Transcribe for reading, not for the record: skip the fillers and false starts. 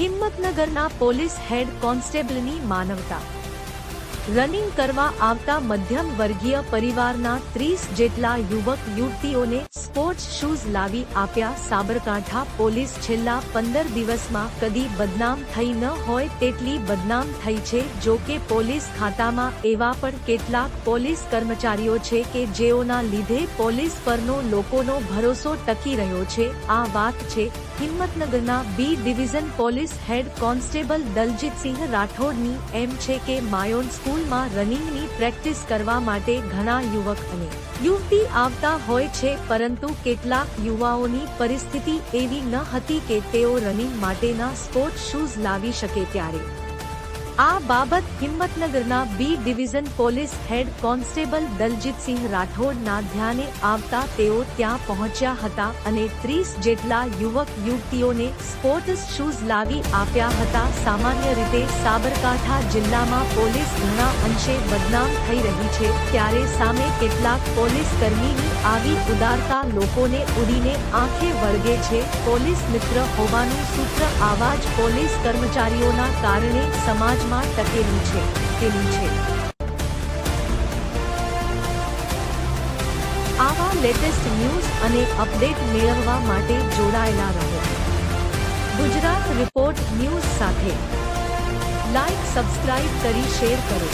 હિંમતનગરના police હેડ કોન્સ્ટેબલની માનવતા। Running કરવા આવતા મધ્યમ વર્ગીય પરિવારના 30 જેટલા યુવક યુવતીઓને સ્પોર્ટ્સ શૂઝ લાવી આપ્યા। સાબરકાંઠા પોલીસ છેલ્લા 15 દિવસમાં કદી બદનામ થઈ ન હોય તેટલી બદનામ થઈ છે। જો કે પોલીસ ખાતામાં એવા પણ કેટલાક પોલીસ કર્મચારીઓ છે કે જેઓના લીધે પોલીસ પરનો લોકોનો ભરોસો ટકી રહ્યો છે। આ વાત છે હિંમતનગરના B division police head constable Daljitsinh રાઠોડની। એમ છે કે માયોન સ્કૂલમાં રનિંગની પ્રેક્ટિસ કરવા માટે ઘણા યુવક અને યુવતી આવતા હોય છે, પરંતુ કેટલાક યુવાઓની પરિસ્થિતિ એવી ન હતી કે તેઓ રનિંગ માટેના સ્પોર્ટ્સ શૂઝ લાવી શકે। ત્યારે આ બાબત હિંમતનગરના B division police head constable Daljitsinh રાઠોડના ધ્યાને આવતા તેઓ ત્યાં પહોંચ્યા હતા અને 30 જેટલા યુવક યુવતીઓને સ્પોર્ટ્સ શૂઝ લાવી આપ્યા હતા। સામાન્ય રીતે સાબરકાંઠા જિલ્લામાં પોલીસ ઘણા અંશે બદનામ થઈ રહી છે, ત્યારે સામે કેટલાક પોલીસ કર્મીની આવી ઉદારતા લોકોને ઉડીને આંખે વળગે છે। પોલીસ મિત્ર હોવાનું સૂત્ર આવા જ પોલીસ કર્મચારીઓના કારણે સમાજમાં ટકેલું છે। આવા લેટેસ્ટ ન્યૂઝ અને અપડેટ મેળવવા માટે જોડાયેલા રહો ગુજરાત રિપોર્ટ ન્યૂઝ સાથે। લાઇક, સબસ્ક્રાઇબ કરી શેર કરો।